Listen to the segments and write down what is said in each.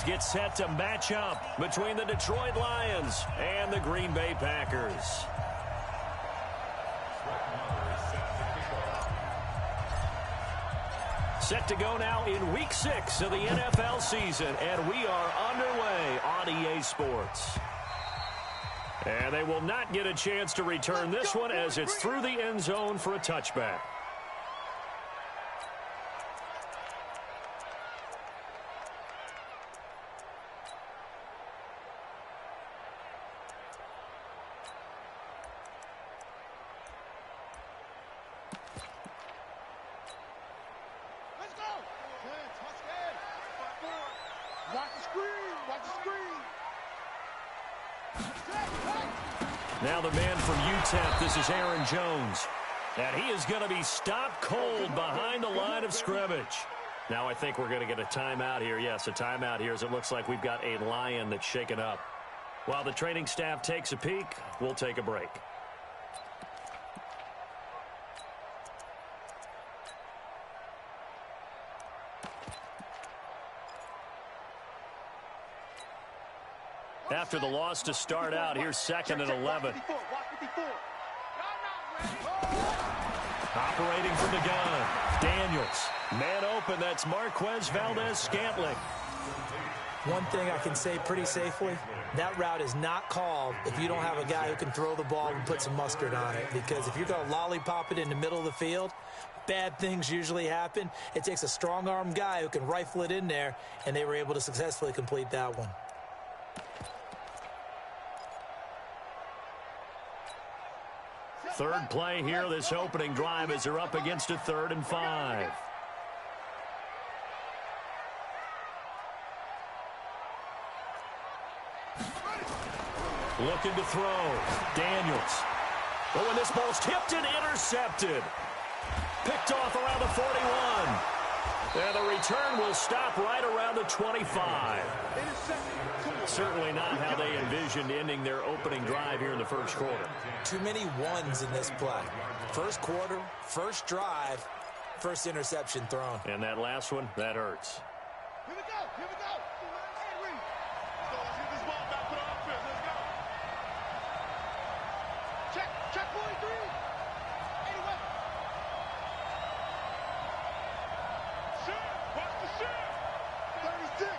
games get set to match up between the Detroit Lions and the Green Bay Packers. Set to go now in Week 6 of the NFL season, and we are underway on EA Sports. And they will not get a chance to return this one as it's through the end zone for a touchback. Now the man from UTEP, this is Aaron Jones. And he is going to be stopped cold behind the line of scrimmage. Now I think we're going to get a timeout here. Yes, a timeout here as it looks like we've got a Lion that's shaken up. While the training staff takes a peek, we'll take a break. After the loss to start out, here's 2nd and 11. Operating from the gun, Daniels. Man open, that's Marquez Valdez-Scantling. One thing I can say pretty safely, that route is not called if you don't have a guy who can throw the ball and put some mustard on it. Because if you're going to lollipop it in the middle of the field, bad things usually happen. It takes a strong-arm guy who can rifle it in there, and they were able to successfully complete that one. Third play here, this opening drive as they're up against a 3rd and 5. Looking to throw. Daniels. Oh, and this ball's tipped and intercepted. Picked off around the 41. And the return will stop right around the 25. Certainly not how they envisioned ending their opening drive here in the first quarter. Too many ones in this play. First quarter, first drive, first interception thrown. And that last one, that hurts. Here we go, here we go. Hey, Reed. So let's get this ball back to the offense. Let's go. Check 43. 81. Shoot, watch the shoot. 36.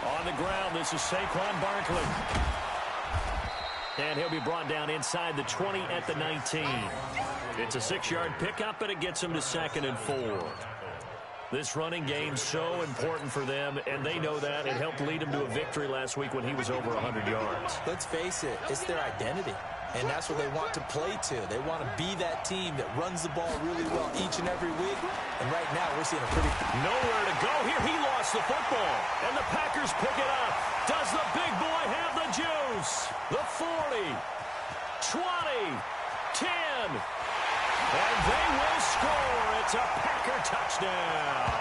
On the ground, this is Saquon Barkley. And he'll be brought down inside the 20 at the 19. It's a 6-yard pickup, and it gets him to 2nd and 4. This running game's so important for them, and they know that. It helped lead him to a victory last week when he was over 100 yards. Let's face it, it's their identity. And that's what they want to play to. They want to be that team that runs the ball really well each and every week. And right now, we're seeing a pretty... Nowhere to go here. He lost the football. And the Packers pick it up. Does the big boy have the juice? The 40, 20, 10. And they will score. It's a Packer touchdown.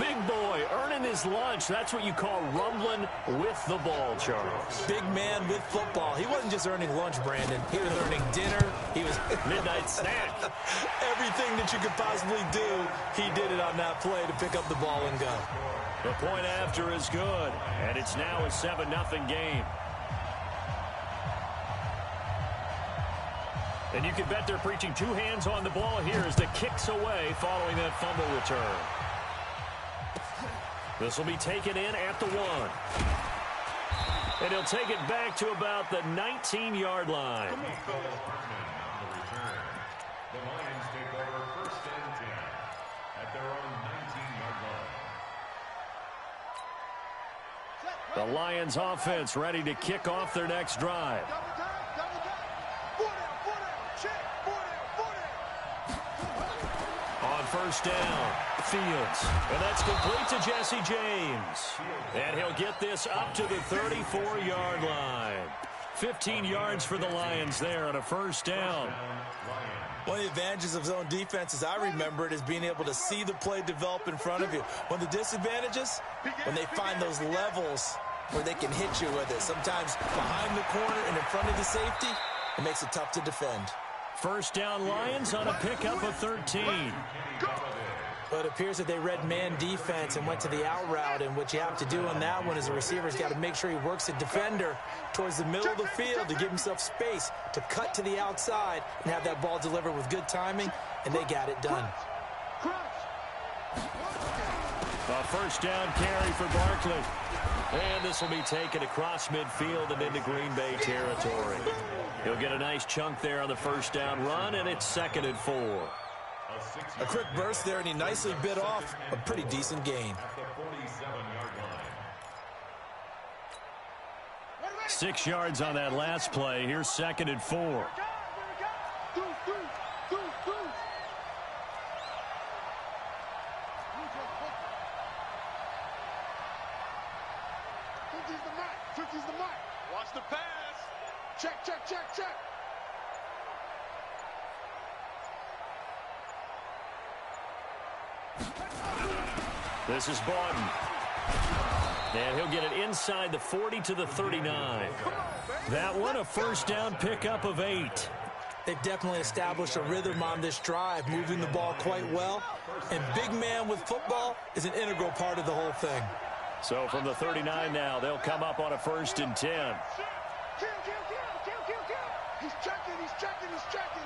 Big boy earning his lunch. That's what you call rumbling with the ball, Charles. Big man with football. He wasn't just earning lunch, Brandon. He was earning dinner. He was midnight snack. Everything that you could possibly do, he did it on that play to pick up the ball and go. The point after is good, and it's now a 7-0 game. And you can bet they're preaching 2 hands on the ball here as the kick's away following that fumble return. This will be taken in at the 1. And he'll take it back to about the 19-yard line. The Lions take over 1st and 10 at their own 19-yard line. The Lions offense ready to kick off their next drive. On 1st down, Fields. And that's complete to Jesse James. And he'll get this up to the 34-yard line. 15 yards for the Lions there on a 1st down. One of the advantages of zone defense, as I remember it, is being able to see the play develop in front of you. One of the disadvantages, when they find those levels where they can hit you with it. Sometimes behind the corner and in front of the safety, it makes it tough to defend. First down Lions on a pickup of 13. But it appears that they read man defense and went to the out route, and what you have to do on that one is the receiver's got to make sure he works the defender towards the middle of the field to give himself space to cut to the outside and have that ball delivered with good timing, and they got it done. A first down carry for Barkley. And this will be taken across midfield and into Green Bay territory. He'll get a nice chunk there on the first down run, and it's 2nd and 4. A quick burst there, and he nicely bit off a pretty decent gain. 6 yards on that last play. Here's 2nd and 4. Watch the pass. Check, check, check, check. This is Bawden. And he'll get it inside the 40 to the 39. That one, a first down pickup of 8. They've definitely established a rhythm on this drive, moving the ball quite well. And big man with football is an integral part of the whole thing. So from the 39 now, they'll come up on a 1st and 10. He's checking, he's checking, he's checking.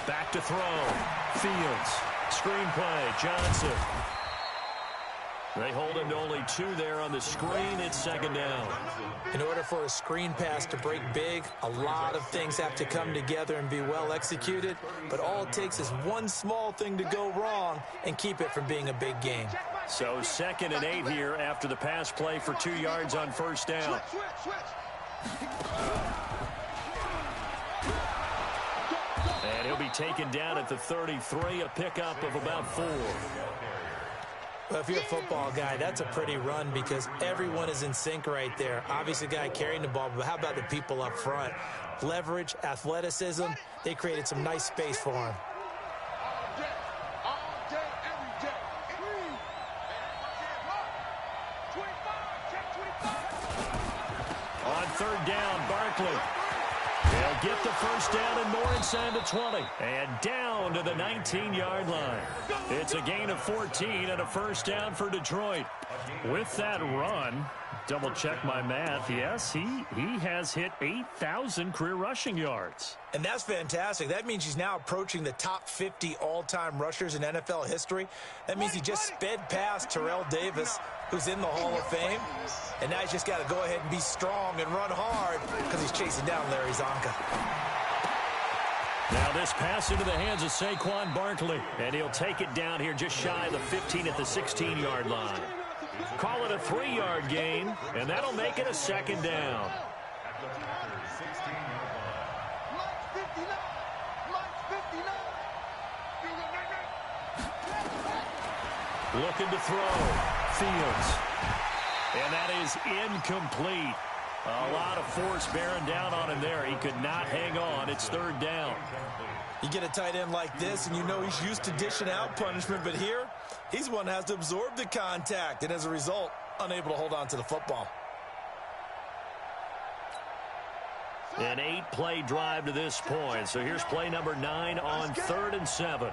Back to throw. Fields. Screenplay. Johnson. They hold him to only 2 there on the screen. It's 2nd down. In order for a screen pass to break big, a lot of things have to come together and be well executed. But all it takes is one small thing to go wrong and keep it from being a big game. So 2nd and 8 here after the pass play for 2 yards on first down. And he'll be taken down at the 33, a pickup of about 4. Well, if you're a football guy, that's a pretty run because everyone is in sync right there. Obviously, the guy carrying the ball, but how about the people up front? Leverage, athleticism, they created some nice space for him. All day, every day. 25, On 3rd down, Barkley. They'll get the first down and more inside the 20. And down to the 19-yard line. It's a gain of 14 and a first down for Detroit. With that run, double-check my math, yes, he has hit 8,000 career rushing yards. And that's fantastic. That means he's now approaching the top 50 all-time rushers in NFL history. That means he just sped past Terrell Davis, who's in the Hall of Fame. And now he's just got to go ahead and be strong and run hard because he's chasing down Larry Zonka. Now this pass into the hands of Saquon Barkley. And he'll take it down here just shy of the 15 at the 16-yard line. Call it a 3-yard gain, and that'll make it a 2nd down. Looking to throw. Fields. And that is incomplete. A lot of force bearing down on him there. He could not hang on. It's 3rd down. You get a tight end like this, and you know he's used to dishing out punishment, but here, he's one that has to absorb the contact, and as a result, unable to hold on to the football. An 8-play drive to this point. So here's play number 9 on 3rd and 7.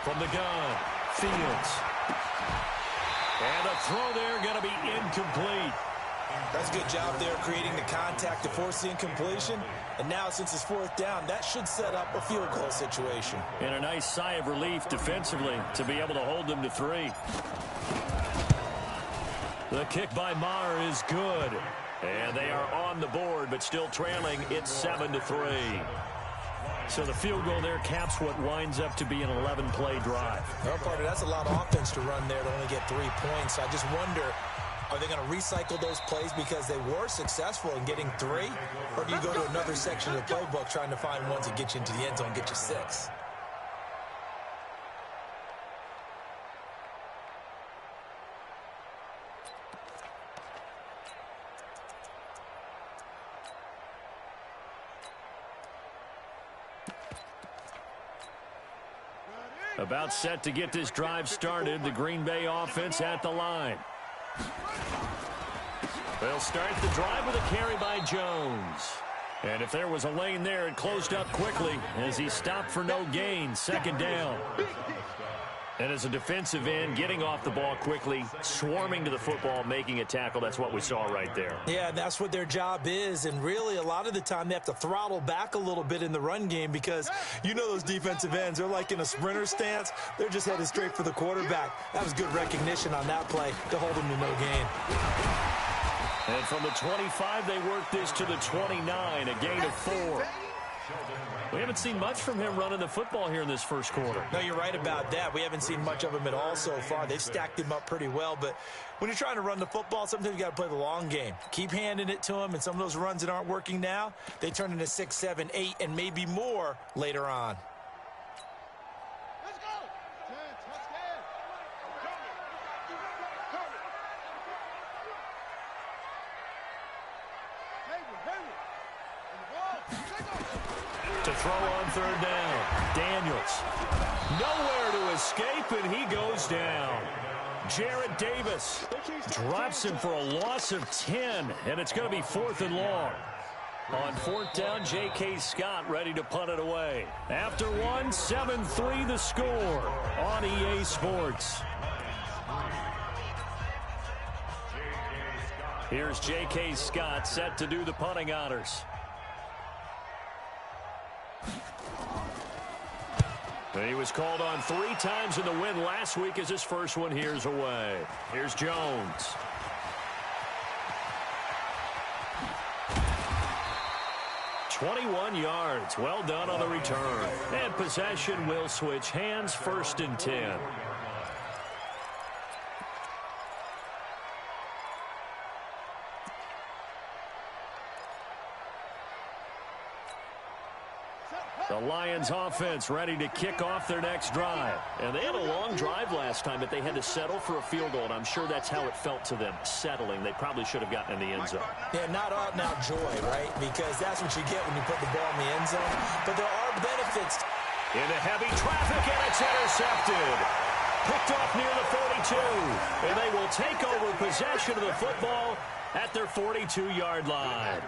From the gun, Fields. And a throw there going to be incomplete. That's a good job there creating the contact to force the incompletion. And now since it's 4th down, that should set up a field goal situation. And a nice sigh of relief defensively to be able to hold them to 3. The kick by M.I.A is good. And they are on the board, but still trailing. It's 7-3. So the field goal there caps what winds up to be an 11-play drive. Well, partner, that's a lot of offense to run there to only get 3 points. I just wonder, are they going to recycle those plays because they were successful in getting 3? Or do you go to another section of the playbook trying to find ones that get you into the end zone and get you 6? About set to get this drive started. The Green Bay offense at the line. They'll start the drive with a carry by Jones. And if there was a lane there, it closed up quickly as he stopped for no gain. Second down. And as a defensive end, getting off the ball quickly, swarming to the football, making a tackle, that's what we saw right there. Yeah, that's what their job is. And really, a lot of the time, they have to throttle back a little bbit in the run game because you know those defensive ends, they're like in a sprinter stance. They're just headed straight for the quarterback. That was good recognition on that play to hold him to no gain. And from the 25, they work this to the 29, a gain of 4. We haven't seen much from him running the football here in this first quarter. No, you're right about that. We haven't seen much of him at all so far. They've stacked him up pretty well, but when you're trying to run the football, sometimes you got to play the long game. Keep handing it to him, and some of those runs that aren't working now, they turn into 6, 7, 8, and maybe more later on. Let's go. 10, touchdown. To throw on third down. Daniels. Nowhere to escape, and he goes down. Jarrett Davis drops him for a loss of 10, and it's going to be 4th and long. On 4th down, J.K. Scott ready to punt it away. After one, 7-3 the score on EA Sports. Here's J.K. Scott set to do the punting honors. He was called on 3 times in the win last week as his first one here's away. Here's Jones. "21 yards. Well done on the return. And possession will switch hands, 1st and 10. The Lions offense ready to kick off their next drive. And they had a long drive last time, but they had to settle for a field goal, and I'm sure that's how it felt to them, settling. They probably should have gotten in the end zone. Yeah, not out and out joy, right? Because that's what you get when you put the ball in the end zone. But there are benefits. Into heavy traffic, and it's intercepted. Picked off near the 42. And they will take over possession of the football at their 42-yard line.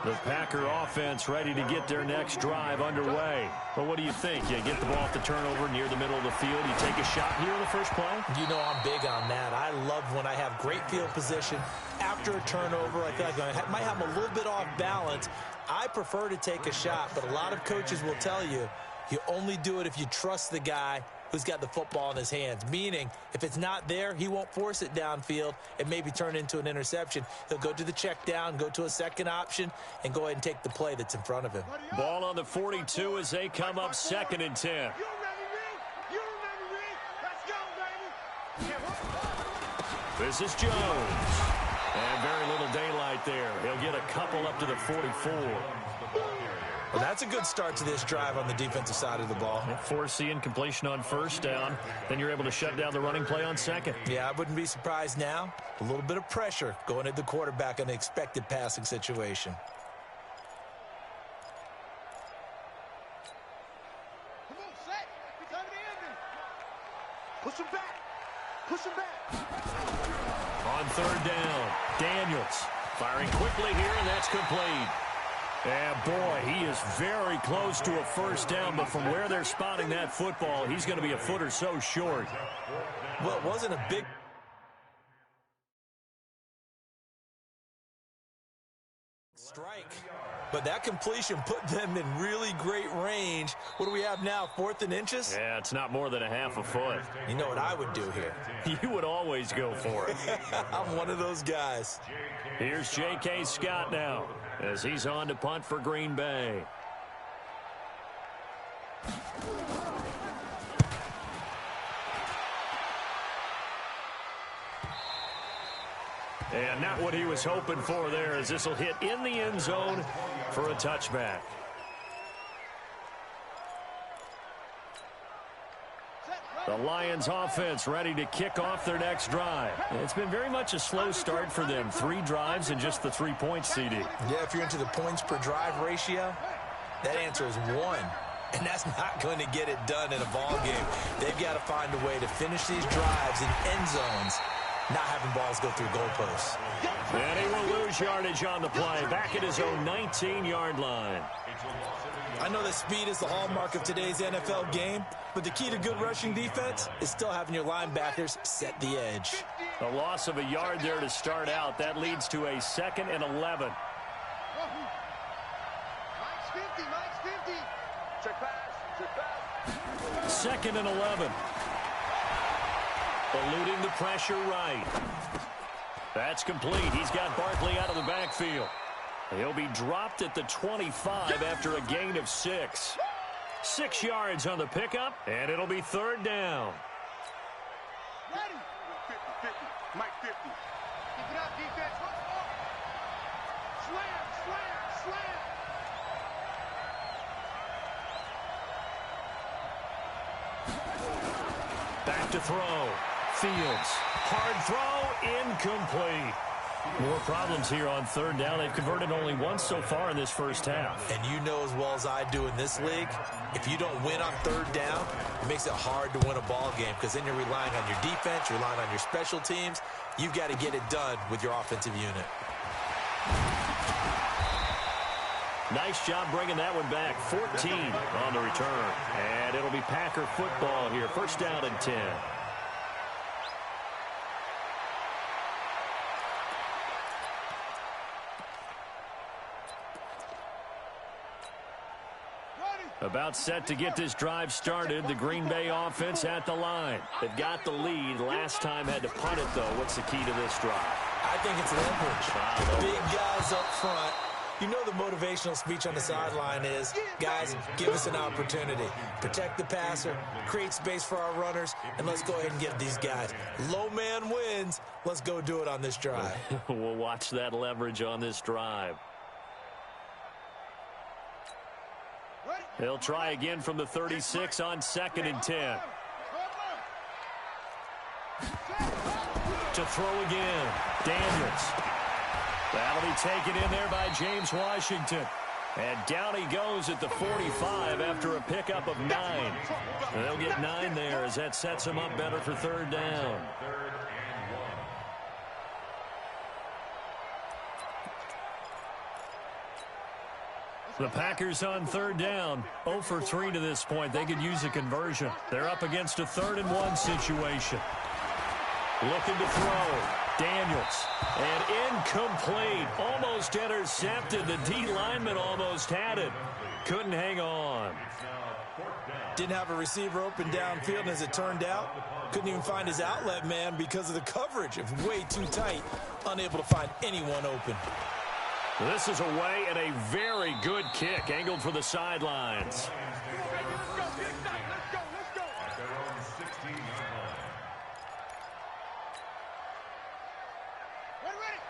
The Packer offense ready to get their next drive underway. But what do you think? You get the ball off the turnover near the middle of the field. You take a shot here in the first play? You know I'm big on that. I love when I have great field position. After a turnover, I feel like I might have a little bit off balance. I prefer to take a shot, but a lot of coaches will tell you, you only do it if you trust the guy who's got the football in his hands. Meaning, if it's not there, he won't force it downfield and maybe turn into an interception. He'll go to the check down, go to a second option, and go ahead and take the play that's in front of him. Ball on the 42 as they come up 2nd and 10. This is Jones. And very little daylight there. He'll get a couple up to the 44. Well, that's a good start to this drive on the defensive side of the ball. Force the incompletion on 1st down. Then you're able to shut down the running play on 2nd. Yeah, I wouldn't be surprised now. A little bit of pressure going at the quarterback in an expected passing situation. Come on, set. It's time to end it. Push him back. Push him back. On 3rd down, Daniels firing quickly here, and that's complete. And, boy, he is very close to a 1st down, but from where they're spotting that football, he's going to be a foot or so short. Well, it wasn't a big strike, but that completion put them in really great range. What do we have now, 4th and inches? Yeah, it's not more than a half a foot. You know what I would do here? You would always go for it. I'm one of those guys. Here's J.K. Scott now as he's on to punt for Green Bay. And not what he was hoping for there, as this will hit in the end zone for a touchback. The Lions offense ready to kick off their next drive. It's been very much a slow start for them. 3 drives and just the 3 points, CD. Yeah, if you're into the points per drive ratio, that answer is 1. And that's not going to get it done in a ball game. They've got to find a way to finish these drives in end zones, not having balls go through goalposts. And he will lose yardage on the play, back at his own 19-yard line. I know that speed is the hallmark of today's NFL game, but the key to good rushing defense is still having your linebackers set the edge. A loss of a yard there to start out. That leads to a 2nd and 11. Mike's 50. Check pass. 2nd and 11. Eluding the pressure right. That's complete. He's got Barkley out of the backfield. He'll be dropped at the 25 after a gain of 6. 6 yards on the pickup, and it'll be 3rd down. Ready. 50. Mike 50. Keep it up, defense. Slam. Back to throw. Fields. Hard throw. Incomplete. More problems here on 3rd down. They've converted only once so far in this first half. And you know as well as I do in this league, if you don't win on 3rd down, it makes it hard to win a ball game because then you're relying on your defense, you're relying on your special teams. You've got to get it done with your offensive unit. Nice job bringing that one back. 14 on the return. And it'll be Packer football here. 1st down and 10. About set to get this drive started. The Green Bay offense at the line. They've got the lead. Last time had to punt it, though. What's the key to this drive? I think it's leverage. Big guys up front. You know the motivational speech on the sideline is, guys, give us an opportunity. Protect the passer, create space for our runners, and let's go ahead and give these guys. Low man wins. Let's go do it on this drive. We'll watch that leverage on this drive. They'll try again from the 36 on 2nd and 10. To throw again. Daniels. That'll be taken in there by James Washington. And down he goes at the 45 after a pickup of 9. They'll get 9 there as that sets him up better for 3rd down. The Packers on 3rd down. 0 for 3 to this point. They could use a conversion. They're up against a 3rd and 1 situation. Looking to throw. Daniels. And incomplete. Almost intercepted. The D lineman almost had it. Couldn't hang on. Didn't have a receiver open downfield, and as it turned out, couldn't even find his outlet man because of the coverage. It was way too tight. Unable to find anyone open. This is away and a very good kick angled for the sidelines.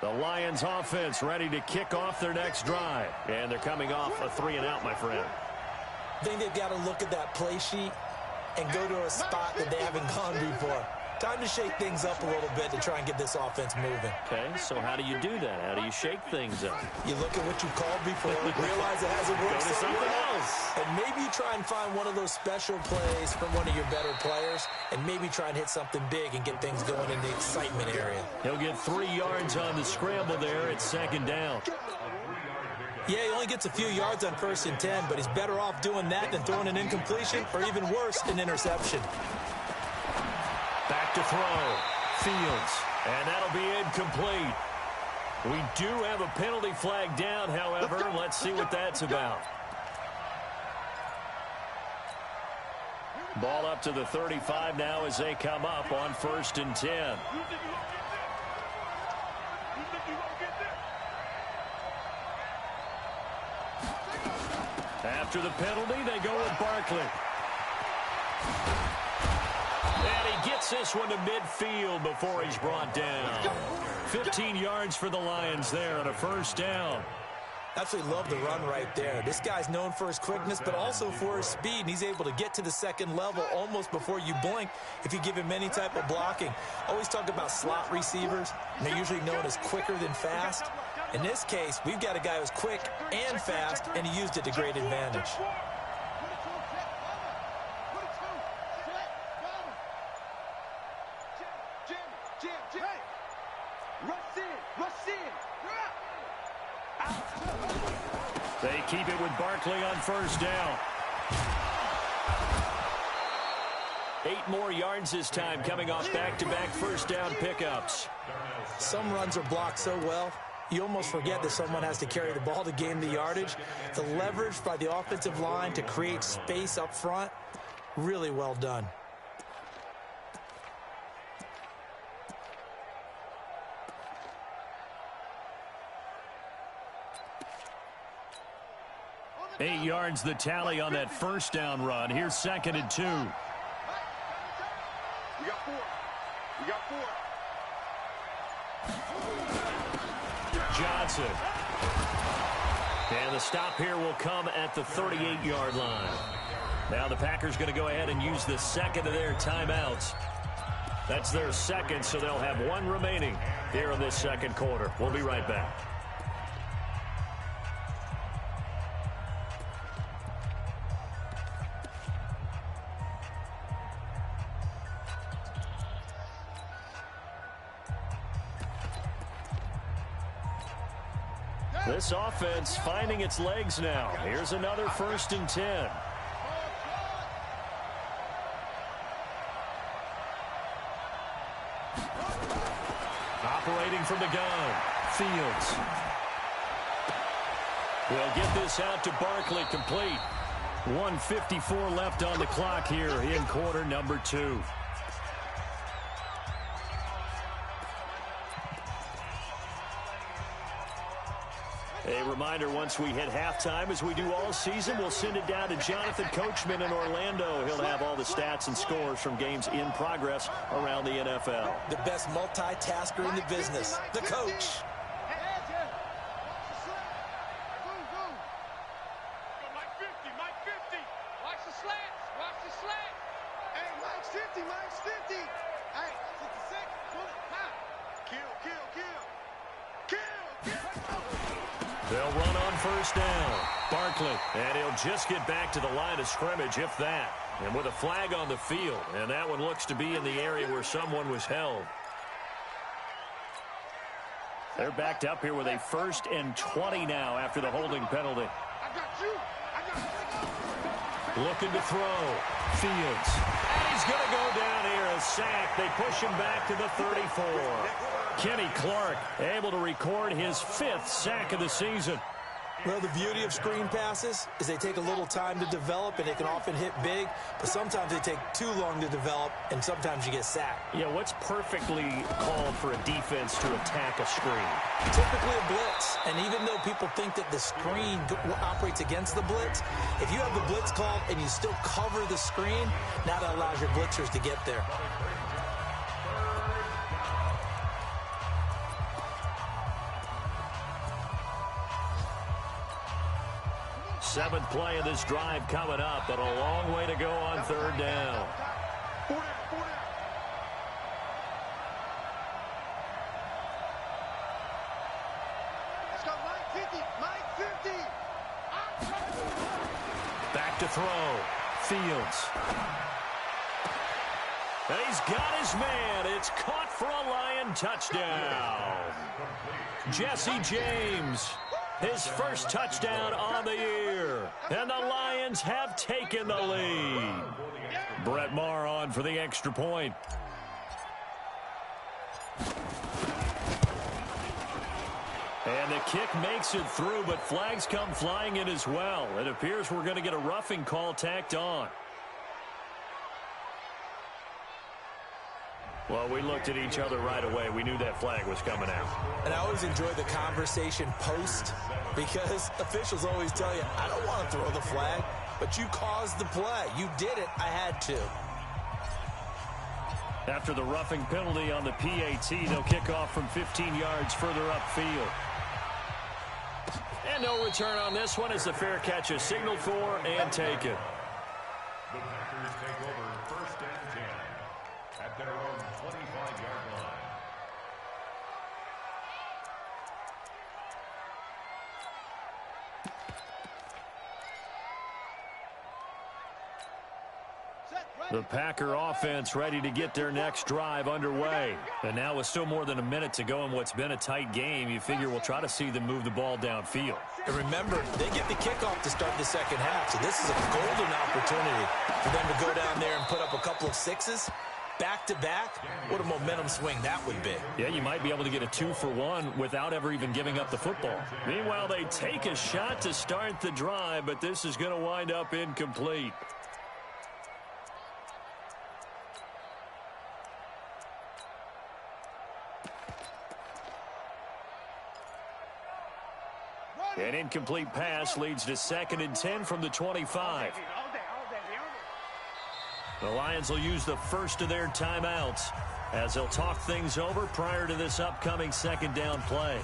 The Lions offense ready to kick off their next drive. And they're coming off a 3-and-out, my friend. I think they've got to look at that play sheet and go to a spot that they haven't gone before. Time to shake things up a little bit to try and get this offense moving. Okay, so how do you do that? How do you shake things up? You look at what you called before, realize it hasn't worked Go to something else. And maybe you try and find one of those special plays from one of your better players, and maybe try and hit something big and get things going in the excitement area. He'll get 3 yards on the scramble there at 2nd down. Yeah, he only gets a few yards on 1st and 10, but he's better off doing that than throwing an incompletion or even worse, an interception. Back to throw. Fields. And that'll be incomplete. We do have a penalty flag down, however. Let's see what that's about. Ball up to the 35 now as they come up on 1st and 10. After the penalty, they go with Barkley. And he gets this one to midfield before he's brought down. 15 yards for the Lions there on a 1st down. Absolutely love the run right there. This guy's known for his quickness, but also for his speed, and he's able to get to the 2nd level almost before you blink if you give him any type of blocking. Always talk about slot receivers, and they're usually known as quicker than fast. In this case, we've got a guy who's quick and fast, and he used it to great advantage. They keep it with Barkley on first down. 8 more yards this time, coming off back-to-back first down pickups. Some runs are blocked so well, you almost forget that someone has to carry the ball to gain the yardage. The leverage by the offensive line to create space up front, really well done. Eight yards the tally on that first down run. Here's 2nd and 2. We got 4. We got 4. Johnson. And the stop here will come at the 38-yard line. Now the Packers going to go ahead and use the second of their timeouts. That's their second, so they'll have 1 remaining here in this second quarter. We'll be right back. This offense finding its legs now. Here's another 1st and 10. Operating from the gun, Fields. We'll get this out to Barkley, complete. 1:54 left on the clock here in quarter number 2. A reminder, once we hit halftime, as we do all season, we'll send it down to Jonathan Coachman in Orlando. He'll have all the stats and scores from games in progress around the NFL. The best multitasker in the business, the coach. They'll run on first down. Barkley, and he'll just get back to the line of scrimmage, if that. And with a flag on the field, and that one looks to be in the area where someone was held. They're backed up here with a 1st and 20 now after the holding penalty. Looking to throw. Fields. And he's going to go down here, a sack. They push him back to the 34. Kenny Clark able to record his 5th sack of the season. Well, the beauty of screen passes is they take a little time to develop, and they can often hit big, but sometimes they take too long to develop, and sometimes you get sacked. Yeah, what's perfectly called for a defense to attack a screen? Typically a blitz, and even though people think that the screen operates against the blitz, if you have the blitz called and you still cover the screen, now that allows your blitzers to get there. Seventh play of this drive coming up, but a long way to go on 3rd down. Let's go, Mike 50. Back to throw. Fields. And he's got his man. It's caught for a Lion touchdown. Jesse James. His first touchdown on the year. And the Lions have taken the lead. Brett Maher on for the extra point. And the kick makes it through, but flags come flying in as well. It appears we're going to get a roughing call tacked on. Well, we looked at each other right away. We knew that flag was coming out. And I always enjoy the conversation post, because officials always tell you, I don't want to throw the flag, but you caused the play. You did it. I had to. After the roughing penalty on the PAT, they'll kick off from 15 yards further upfield. And no return on this one as the fair catch is signaled for and taken. The Packers take over 1st and 10 at their own 25-yard line. Set, right. The Packer offense ready to get their next drive underway. And now with still more than a minute to go in what's been a tight game, you figure we'll try to see them move the ball downfield. And remember, they get the kickoff to start the second half, so this is a golden opportunity for them to go down there and put up a couple of sixes. Back-to-back, what a momentum swing that would be. Yeah, you might be able to get a 2-for-1 without ever even giving up the football. Meanwhile, they take a shot to start the drive, but this is going to wind up incomplete. An incomplete pass leads to 2nd and 10 from the 25. The Lions will use the first of their timeouts as they'll talk things over prior to this upcoming 2nd down play.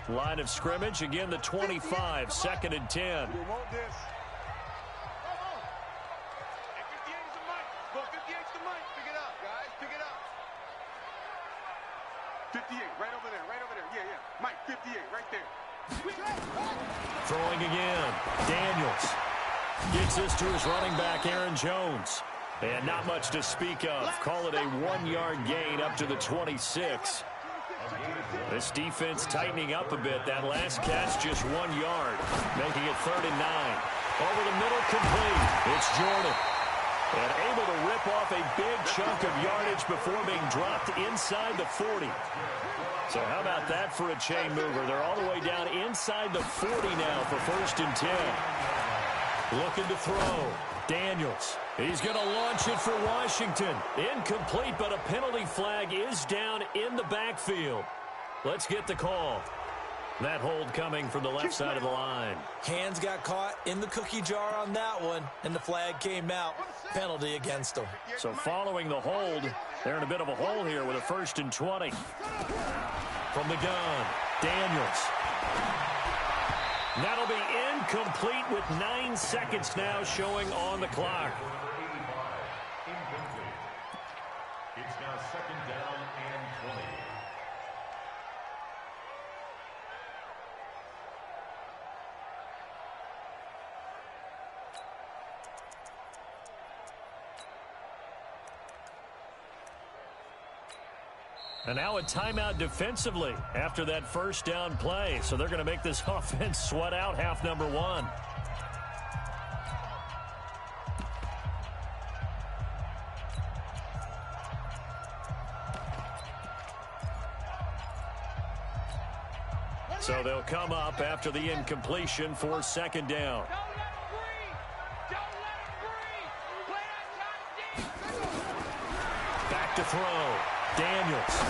Line of scrimmage, again the 25, 2nd and 10. Throwing again. Daniels gets this to his running back, Aaron Jones. And not much to speak of. Call it a 1-yard gain up to the 26. This defense tightening up a bit. That last catch just 1 yard, making it 3rd and 9. Over the middle, complete. It's Jordan. And able to rip off a big chunk of yardage before being dropped inside the 40. So how about that for a chain mover? They're all the way down inside the 40 now for 1st and 10. Looking to throw. Daniels. He's going to launch it for Washington. Incomplete, but a penalty flag is down in the backfield. Let's get the call. That hold coming from the left side of the line. Hands got caught in the cookie jar on that one, and the flag came out. Penalty against them. So following the hold, they're in a bit of a hole here with a 1st and 20. From the gun, Daniels. That'll be incomplete with 9 seconds now showing on the clock. It's now 2nd down and 20. And now a timeout defensively after that 1st down play. So they're going to make this offense sweat out half number 1. So they'll come up after the incompletion for 2nd down. Back to throw. Daniels.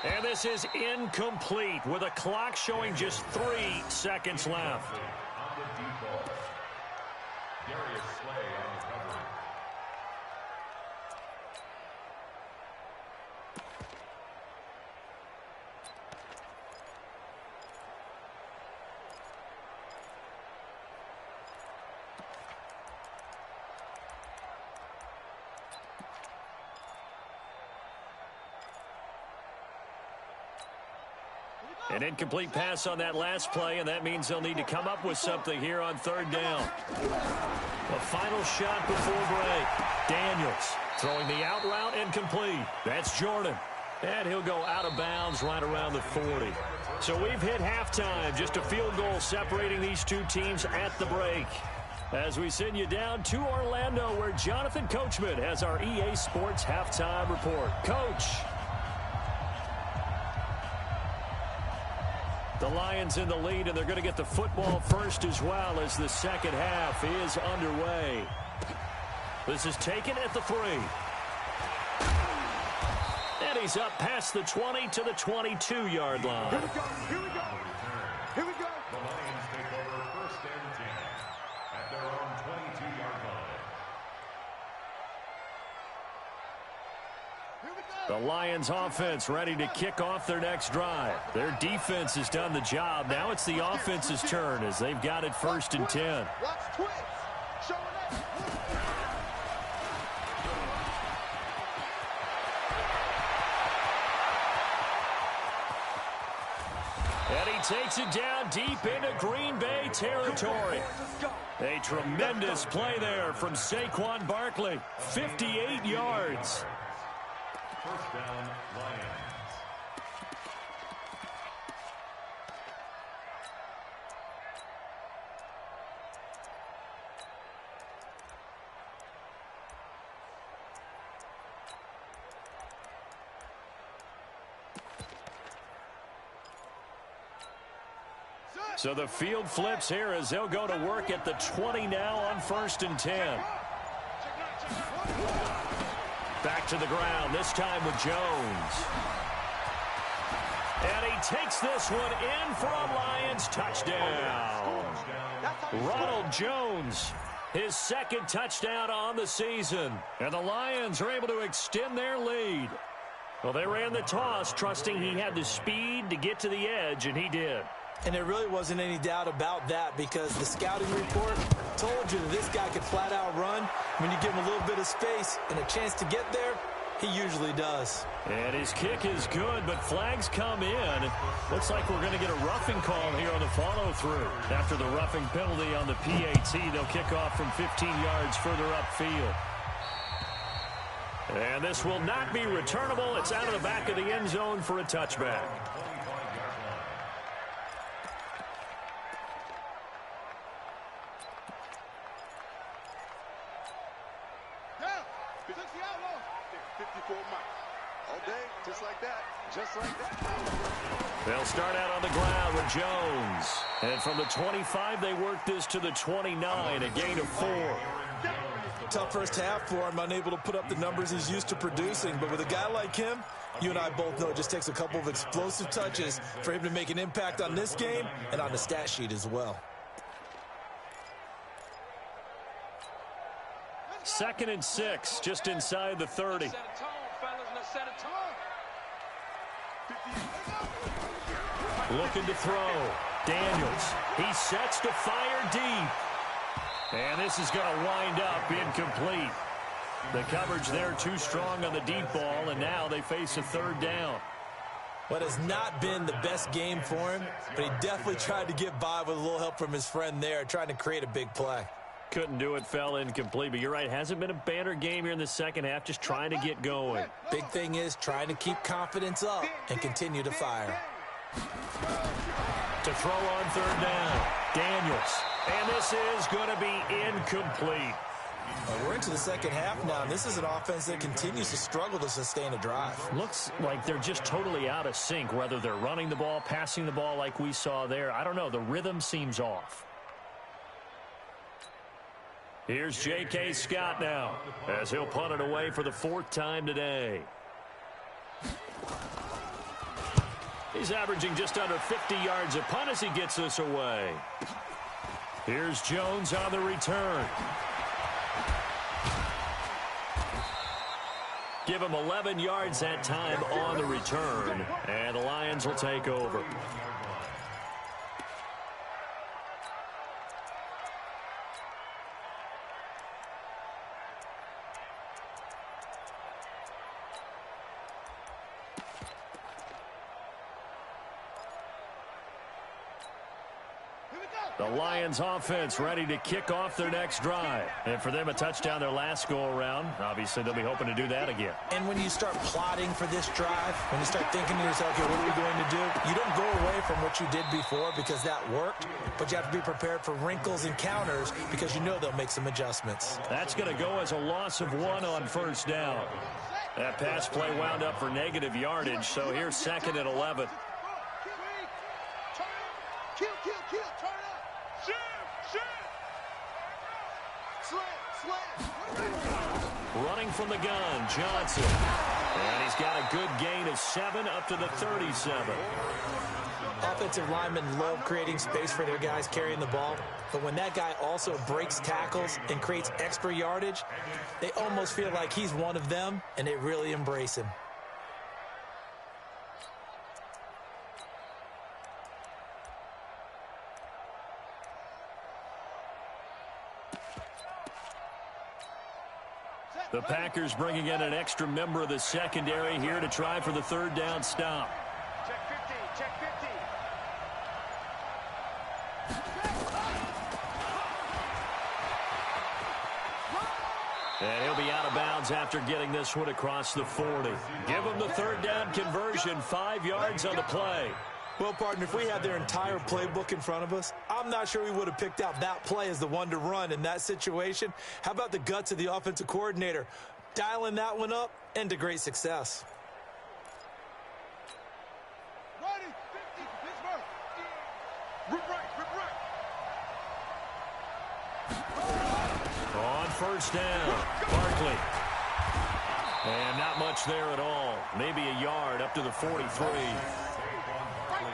And this is incomplete with a clock showing just 3 seconds left. On the default, Darius Slay on the cover. An incomplete pass on that last play, and that means they'll need to come up with something here on 3rd down. A final shot before break. Daniels throwing the out route incomplete. That's Jordan. And he'll go out of bounds right around the 40. So we've hit halftime. Just a field goal separating these two teams at the break. As we send you down to Orlando, where Jonathan Coachman has our EA Sports halftime report. Coach. The Lions in the lead, and they're going to get the football first as well as the second half is underway. This is taken at the 3. And he's up past the 20 to the 22-yard line. Here we go. Here we go. Here we go. The Lions take over 1st and 10 at their own 22-yard line. The Lions offense ready to kick off their next drive. Their defense has done the job. Now it's the offense's turn as they've got it 1st and 10. Watch twitch. Showing up. And takes it down deep into Green Bay territory. A tremendous play there from Saquon Barkley. 58 yards. First down, Lions. So the field flips here as they'll go to work at the 20 now on 1st and 10. Back to the ground, this time with Jones. And he takes this one in for a Lions touchdown. Ronald Jones, his 2nd touchdown on the season. And the Lions are able to extend their lead. Well, they ran the toss, trusting he had the speed to get to the edge, and he did. And there really wasn't any doubt about that because the scouting report told you that this guy could flat out run. When you give him a little bit of space and a chance to get there, he usually does. And his kick is good, but flags come in. Looks like we're going to get a roughing call here on the follow-through. After the roughing penalty on the PAT, they'll kick off from 15 yards further upfield. And this will not be returnable. It's out of the back of the end zone for a touchback. They'll start out on the ground with Jones. And from the 25, they work this to the 29, a gain of 4. Tough first half for him, unable to put up the numbers he's used to producing. But with a guy like him, you and I both know it just takes a couple of explosive touches for him to make an impact on this game and on the stat sheet as well. 2nd and 6, just inside the 30. Looking to throw. Daniels. He sets to fire deep. And this is going to wind up incomplete. The coverage there too strong on the deep ball, and now they face a 3rd down. What has not been the best game for him, but he definitely tried to get by with a little help from his friend there, trying to create a big play. Couldn't do it, fell incomplete, but you're right, hasn't been a banner game here in the 2nd half, just trying to get going. Big thing is trying to keep confidence up and continue to fire. To throw on 3rd down, Daniels. And this is going to be incomplete. We're into the 2nd half now, and this is an offense that continues to struggle to sustain a drive. Looks like they're just totally out of sync, whether they're running the ball, passing the ball like we saw there. I don't know, the rhythm seems off. Here's J.K. Scott now, as he'll punt it away for the 4th time today. He's averaging just under 50 yards a punt as he gets this away. Here's Jones on the return. Give him 11 yards that time on the return, and the Lions will take over. The Lions offense ready to kick off their next drive. And for them, a touchdown their last go-around. Obviously, they'll be hoping to do that again. And when you start plotting for this drive, when you start thinking to yourself, okay, what are we going to do? You don't go away from what you did before because that worked, but you have to be prepared for wrinkles and counters because you know they'll make some adjustments. That's going to go as a loss of 1 on 1st down. That pass play wound up for negative yardage, so here's 2nd and 11. Running from the gun, Johnson. And he's got a good gain of 7 up to the 37. Offensive linemen love creating space for their guys carrying the ball, but when that guy also breaks tackles and creates extra yardage, they almost feel like he's one of them, and they really embrace him. The Packers bringing in an extra member of the secondary here to try for the 3rd down stop. Check 50, check 50. And he'll be out of bounds after getting this one across the 40. Give him the third down conversion, 5 yards on the play. Well, partner, if we had their entire playbook in front of us, I'm not sure we would have picked out that play as the one to run in that situation. How about the guts of the offensive coordinator? Dialing that one up into great success. Ready, 50, Pittsburgh. Rip right, rip right. On first down, Barkley. And not much there at all. Maybe a yard up to the 43.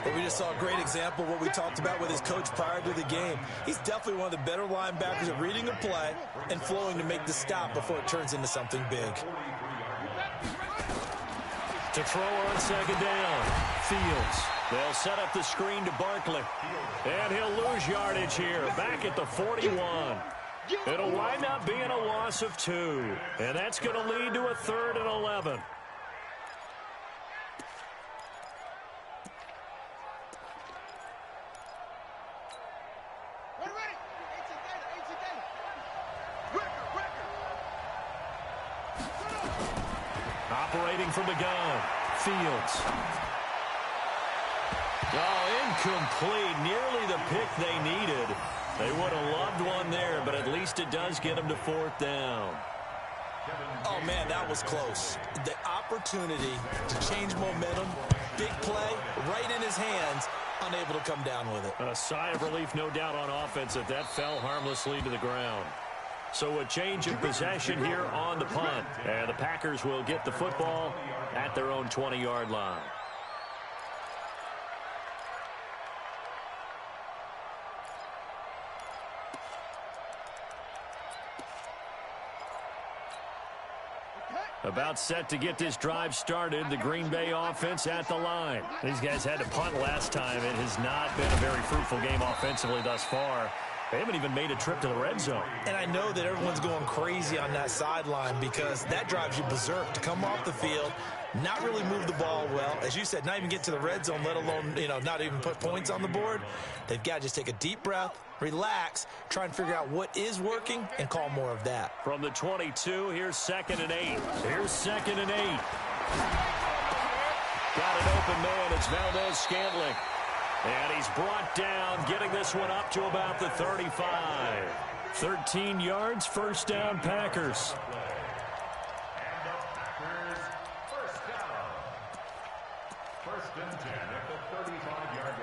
But we just saw a great example of what we talked about with his coach prior to the game. He's definitely one of the better linebackers at reading a play and flowing to make the stop before it turns into something big. To throw on second down, Fields. They'll set up the screen to Barkley. And he'll lose yardage here, back at the 41. It'll wind up being a loss of 2. And that's going to lead to a 3rd and 11. Operating from the gun, Fields. Oh, incomplete. Nearly the pick they needed. They would have loved one there, but at least it does get them to 4th down. Oh, man, that was close. The opportunity to change momentum, big play, right in his hands, unable to come down with it. A sigh of relief, no doubt, on offense if that fell harmlessly to the ground. So a change of possession here on the punt. And the Packers will get the football at their own 20-yard line. About set to get this drive started, the Green Bay offense at the line. These guys had to punt last time. It has not been a very fruitful game offensively thus far. They haven't even made a trip to the red zone. And I know that everyone's going crazy on that sideline because that drives you berserk to come off the field, not really move the ball well. As you said, not even get to the red zone, let alone, not even put points on the board. They've got to just take a deep breath, relax, try and figure out what is working, and call more of that. From the 22, here's 2nd and 8. Here's 2nd and 8. Got an open man. It's Valdez-Scantling. And he's brought down, getting this one up to about the 35. 13 yards, first down, Packers. And the Packers, first down. 1st and 10 at the 35-yard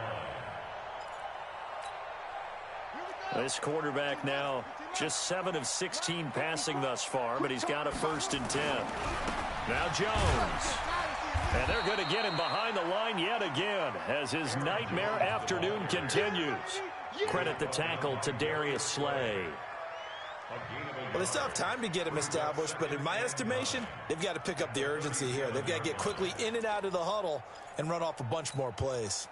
line. This quarterback now just 7 of 16 passing thus far, but he's got a 1st and 10. Now Jones. And they're going to get him behind the line yet again as his nightmare afternoon continues. Credit the tackle to Darius Slay. Well, they still have time to get him established, but in my estimation, they've got to pick up the urgency here. They've got to get quickly in and out of the huddle and run off a bunch more plays.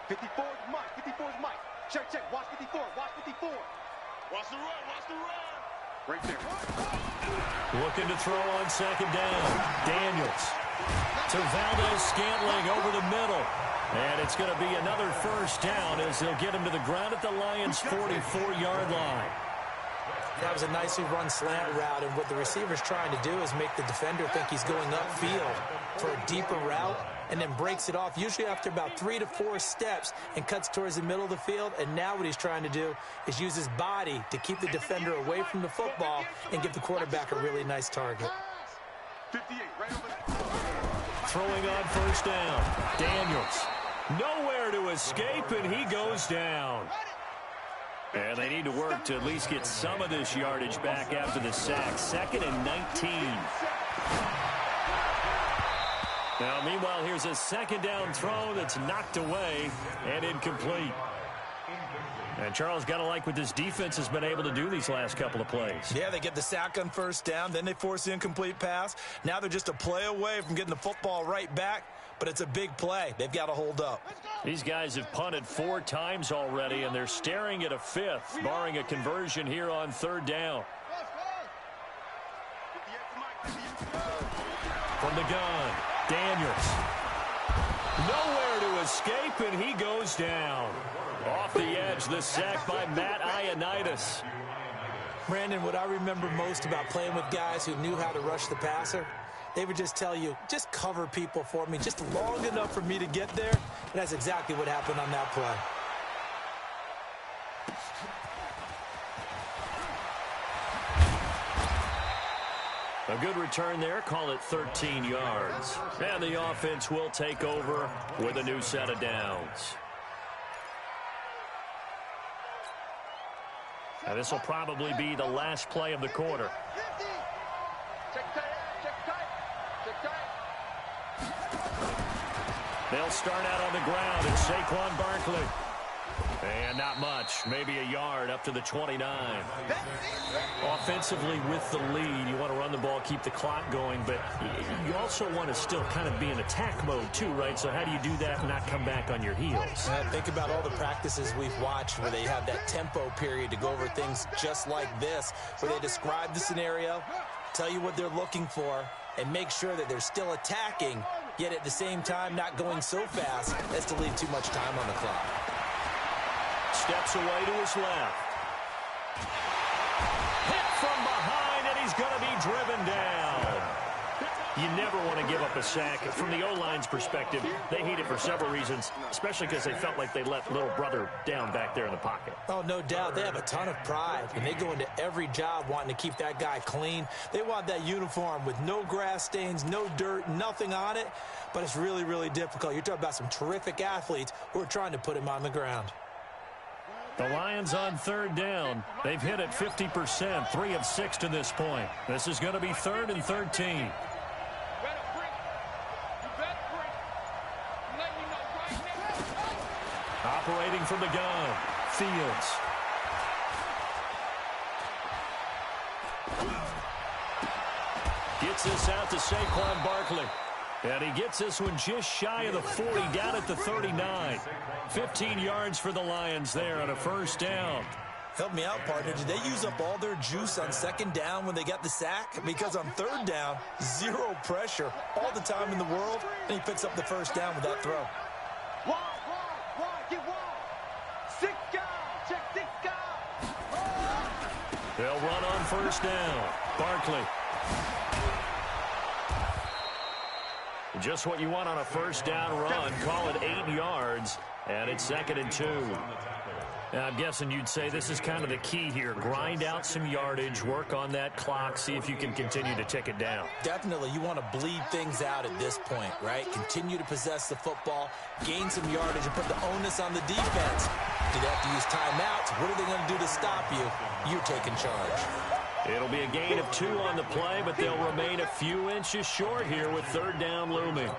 54 is Mike. 54 is Mike. Check, check. Watch 54. Watch 54. Watch the run. Watch the run. Right there. Looking to throw on second down. Daniels to Valdez-Scantling over the middle. And it's going to be another first down as they'll get him to the ground at the Lions' 44-yard line. That was a nicely run slant route, and what the receiver's trying to do is make the defender think he's going upfield for a deeper route and then breaks it off, usually after about 3 to 4 steps, and cuts towards the middle of the field. And now what he's trying to do is use his body to keep the defender away from the football and give the quarterback a really nice target. 58, right over there. Throwing on first down. Daniels. Nowhere to escape, and he goes down. And they need to work to at least get some of this yardage back after the sack. 2nd and 19. Now, meanwhile, here's a second down throw that's knocked away and incomplete. And Charles, got to like what this defense has been able to do these last couple of plays. Yeah, they get the sack on first down, then they force the incomplete pass. Now they're just a play away from getting the football right back, but it's a big play. They've got to hold up. These guys have punted 4 times already, and they're staring at a 5th, barring a conversion here on 3rd down. From the gun, Daniels. Nowhere to escape, and he goes down. Off the edge, the sack by M.I.A. Brandon, what I remember most about playing with guys who knew how to rush the passer, they would just tell you, just cover people for me, just long enough for me to get there. And that's exactly what happened on that play. A good return there, call it 13 yards. And the offense will take over with a new set of downs. Now this will probably be the last play of the quarter. They'll start out on the ground. It's Saquon Barkley. And not much, maybe a yard up to the 29. Offensively with the lead, you want to run the ball, keep the clock going, but you also want to still kind of be in attack mode too, right? So how do you do that and not come back on your heels? Think about all the practices we've watched where they have that tempo period to go over things just like this, where they describe the scenario, tell you what they're looking for, and make sure that they're still attacking, yet at the same time not going so fast as to leave too much time on the clock. Steps away to his left. Hit from behind, and he's going to be driven down. You never want to give up a sack. From the O-line's perspective, they hate it for several reasons, especially because they felt like they let little brother down back there in the pocket. Oh, no doubt. They have a ton of pride, and they go into every job wanting to keep that guy clean. They want that uniform with no grass stains, no dirt, nothing on it, but it's really, really difficult. You're talking about some terrific athletes who are trying to put him on the ground. The Lions on third down. They've hit it 50%, 3 of 6 to this point. This is going to be 3rd and 13. Operating from the gun, Fields. Gets this out to Saquon Barkley. And he gets this one just shy of the 40, down at the 39. 15 yards for the Lions there on a first down. Help me out, partner. Did they use up all their juice on second down when they got the sack? Because on third down, zero pressure, all the time in the world, and he picks up the first down with that throw. They'll run on first down. Barkley. Just what you want on a first down run. Call it 8 yards, and it's 2nd and 2. Now, I'm guessing you'd say this is kind of the key here. Grind out some yardage, work on that clock, see if you can continue to tick it down. Definitely. You want to bleed things out at this point, right? Continue to possess the football, gain some yardage, and put the onus on the defense. Do they have to use timeouts? What are they going to do to stop you? You're taking charge. It'll be a gain of 2 on the play, but they'll remain a few inches short here with third down looming.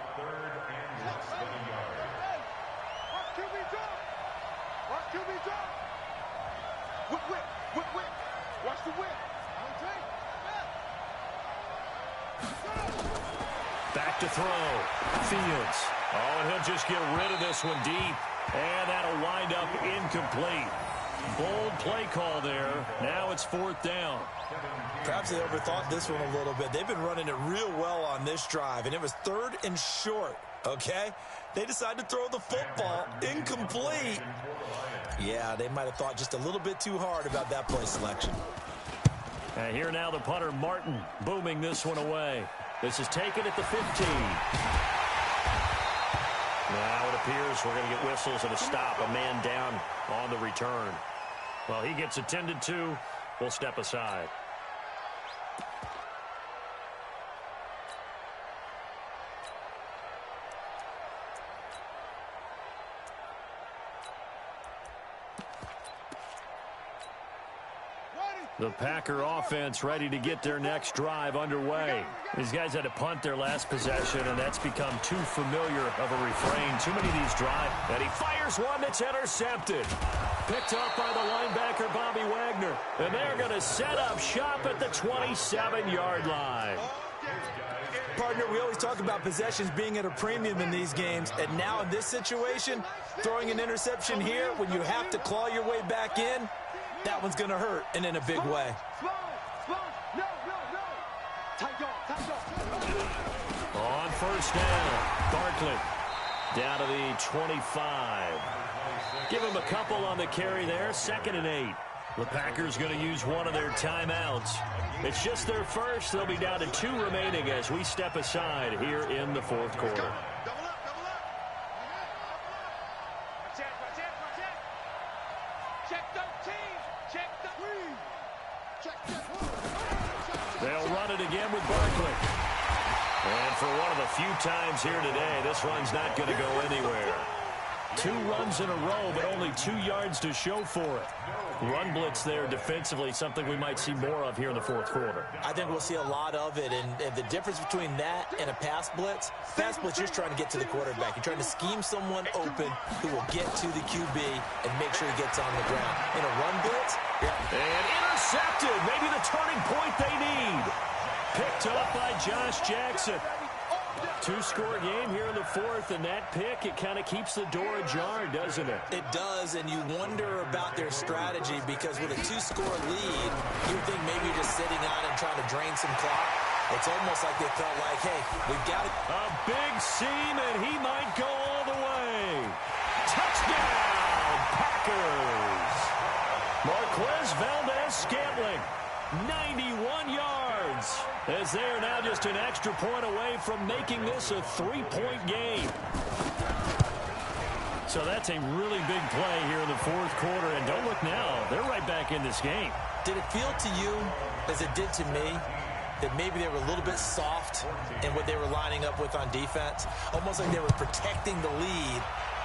Back to throw. Fields. Oh, and he'll just get rid of this one deep. And that'll wind up incomplete. Bold play call there. Now it's 4th down. Perhaps they overthought this one a little bit. They've been running it real well on this drive, and it was 3rd and short, okay? They decided to throw the football incomplete. Yeah, they might have thought just a little bit too hard about that play selection. And here now the punter, Martin, booming this one away. This is taken at the 15. Now it appears we're going to get whistles and a stop. A man down on the return. Well, he gets attended to. We'll step aside. The Packer offense ready to get their next drive underway. These guys had to punt their last possession, and that's become too familiar of a refrain. Too many of these drive, and he fires one that's intercepted. Picked up by the linebacker, Bobby Wagner. And they're going to set up shop at the 27-yard line. Partner, we always talk about possessions being at a premium in these games, and now in this situation, throwing an interception here when you have to claw your way back in, that one's going to hurt, and in a big way. On first down, Barkley. Down to the 25. Give him a couple on the carry there. 2nd and 8. The Packers going to use one of their timeouts. It's just their first. They'll be down to 2 remaining as we step aside here in the 4th quarter. Double up, double up. Check 13. Check 13. They'll run it again with Barkley. And for one of the few times here today, this run's not going to go anywhere. 2 runs in a row, but only 2 yards to show for it. Run blitz there defensively, something we might see more of here in the 4th quarter. I think we'll see a lot of it, and the difference between that and a pass blitz, you're just trying to get to the quarterback. You're trying to scheme someone open who will get to the QB and make sure he gets on the ground. In a run blitz, and intercepted, maybe the turning point they need. Picked up by Josh Jackson. 2-score game here in the 4th, and that pick, it kind of keeps the door ajar, doesn't it? It does, and you wonder about their strategy because with a 2-score lead, you think maybe you're just sitting on and trying to drain some clock. It's almost like they felt like, hey, we've got it. A big seam, and he might go all the way. Touchdown, Packers. Marquez Valdez-Scantling, 91 yards, as they are now just an extra point away from making this a 3-point game. So that's a really big play here in the 4th quarter, and don't look now, they're right back in this game. Did it feel to you, as it did to me, that maybe they were a little bit soft in what they were lining up with on defense? Almost like they were protecting the lead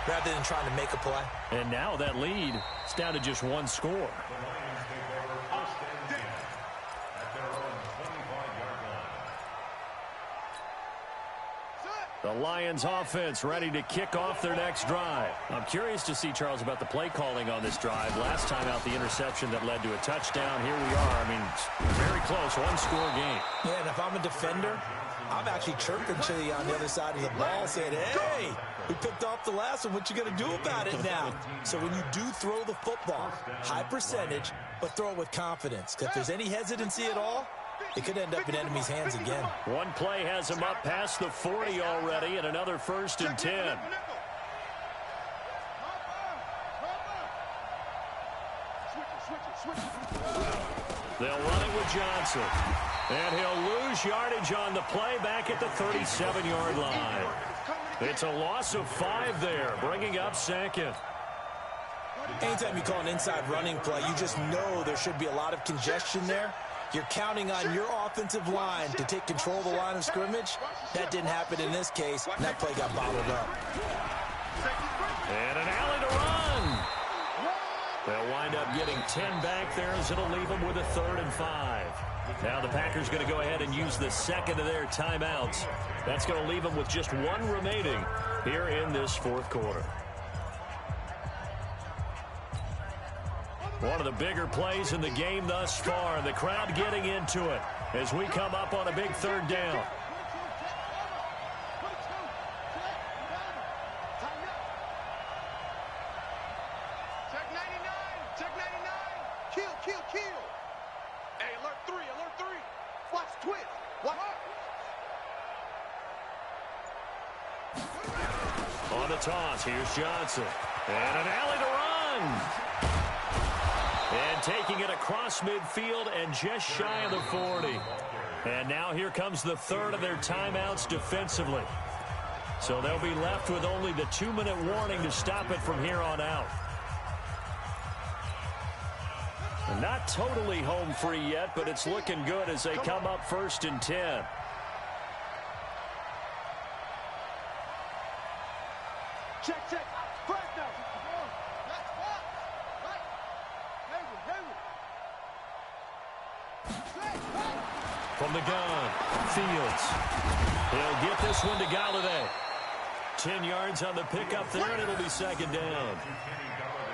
rather than trying to make a play. And now that lead is down to just 1 score. The Lions offense ready to kick off their next drive. I'm curious to see, Charles, about the play calling on this drive. Last time out, the interception that led to a touchdown. Here we are. I mean, very close, 1-score game. Yeah, and if I'm a defender, I'm actually chirping to you on the other side of the ball saying, hey, we picked off the last one. What you going to do about it now? So when you do throw the football, high percentage, but throw it with confidence. Because if there's any hesitancy at all, it could end up in enemy's hands again. One play has him up past the 40 already, and another 1st and 10. They'll run it with Johnson. And he'll lose yardage on the play back at the 37-yard line. It's a loss of 5 there, bringing up 2nd. Anytime you call an inside running play, you just know there should be a lot of congestion there. You're counting on your offensive line to take control of the line of scrimmage. That didn't happen in this case, and that play got bottled up. And an alley to run. They'll wind up getting 10 back there as it'll leave them with a 3rd and 5. Now the Packers going to go ahead and use the 2nd of their timeouts. That's going to leave them with just 1 remaining here in this 4th quarter. One of the bigger plays in the game thus far, and the crowd getting into it as we come up on a big 3rd down. Check 99. Check 99. Kill, kill, kill. Hey, alert 3, alert 3. Watch twist. Watch. On the toss, here's Johnson. And an alley to run. And taking it across midfield and just shy of the 40. And now here comes the 3rd of their timeouts defensively. So they'll be left with only the 2-minute warning to stop it from here on out. Not totally home free yet, but it's looking good as they come up 1st and 10. Check, check. Flag now. From the gun, Fields. He'll get this one to Galladay. 10 yards on the pickup there, and it'll be 2nd down.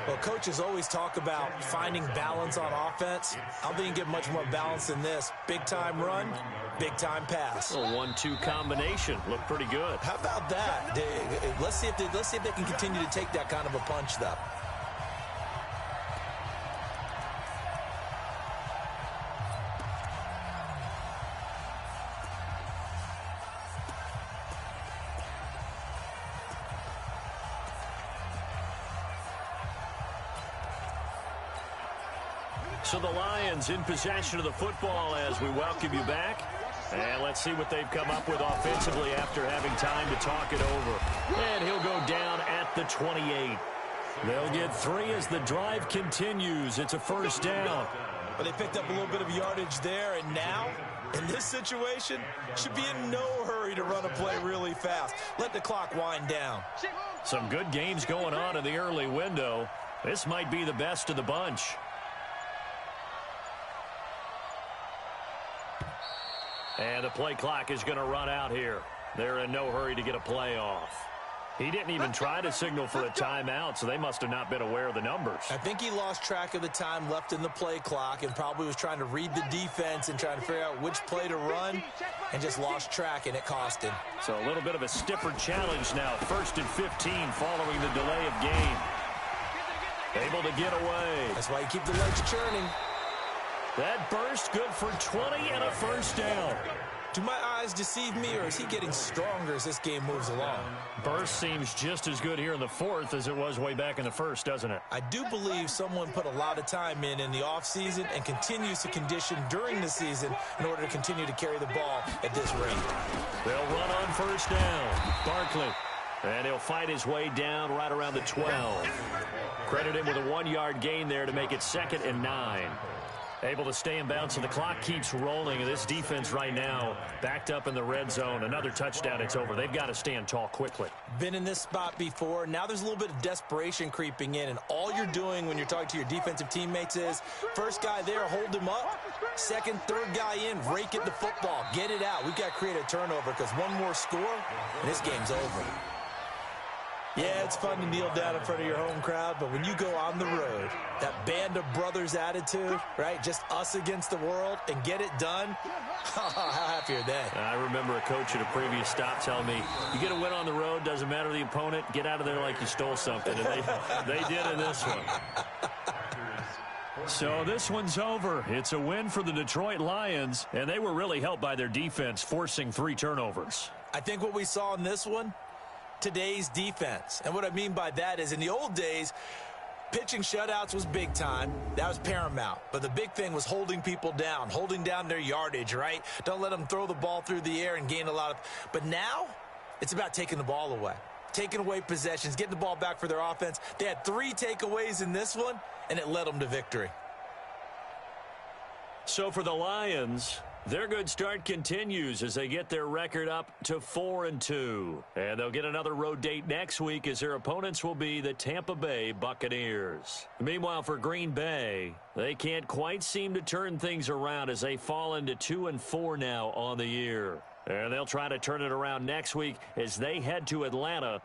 Well, coaches always talk about finding balance on offense. I don't think you can get much more balance than this. Big-time run, big-time pass. A 1-2 combination. Looked pretty good. How about that? Let's see if they can continue to take that kind of a punch, though. So the Lions in possession of the football as we welcome you back. And let's see what they've come up with offensively after having time to talk it over. And he'll go down at the 28. They'll get 3 as the drive continues. It's a first down. But they picked up a little bit of yardage there, and now, in this situation, should be in no hurry to run a play really fast. Let the clock wind down. Some good games going on in the early window. This might be the best of the bunch. And the play clock is going to run out here. They're in no hurry to get a play off. He didn't even try to signal for a timeout, so they must have not been aware of the numbers. I think he lost track of the time left in the play clock and probably was trying to read the defense and trying to figure out which play to run and just lost track, and it cost him. So a little bit of a stiffer challenge now. 1st and 15 following the delay of game. Able to get away. That's why you keep the legs churning. That burst good for 20 and a first down. Do my eyes deceive me, or is he getting stronger as this game moves along? Burst seems just as good here in the 4th as it was way back in the 1st, doesn't it? I do believe someone put a lot of time in the offseason and continues to condition during the season in order to continue to carry the ball at this rate. They'll run on first down. Barkley. And he'll fight his way down right around the 12. Credit him with a 1-yard gain there to make it 2nd and 9. Able to stay in bounds, so the clock keeps rolling. And this defense right now backed up in the red zone. Another touchdown, it's over. They've got to stand tall quickly. Been in this spot before. Now there's a little bit of desperation creeping in. And all you're doing when you're talking to your defensive teammates is, first guy there, hold him up. Second, third guy in, rake at the football. Get it out. We've got to create a turnover because one more score, and this game's over. Yeah, it's fun to kneel down in front of your home crowd, but when you go on the road, that band of brothers attitude, right, just us against the world, and get it done, how happy are they? I remember a coach at a previous stop telling me, you get a win on the road, doesn't matter the opponent, get out of there like you stole something, and they did in this one. So this one's over. It's a win for the Detroit Lions, and they were really helped by their defense, forcing 3 turnovers. I think what we saw in this one, today's defense. And what I mean by that is in the old days, pitching shutouts was big time. That was paramount. But the big thing was holding people down, holding down their yardage, right? Don't let them throw the ball through the air and gain a lot of... But now, it's about taking the ball away. Taking away possessions, getting the ball back for their offense. They had 3 takeaways in this one, and it led them to victory. So for the Lions, their good start continues as they get their record up to 4-2. And they'll get another road date next week as their opponents will be the Tampa Bay Buccaneers. Meanwhile, for Green Bay, they can't quite seem to turn things around as they fall into 2-4 now on the year. And they'll try to turn it around next week as they head to Atlanta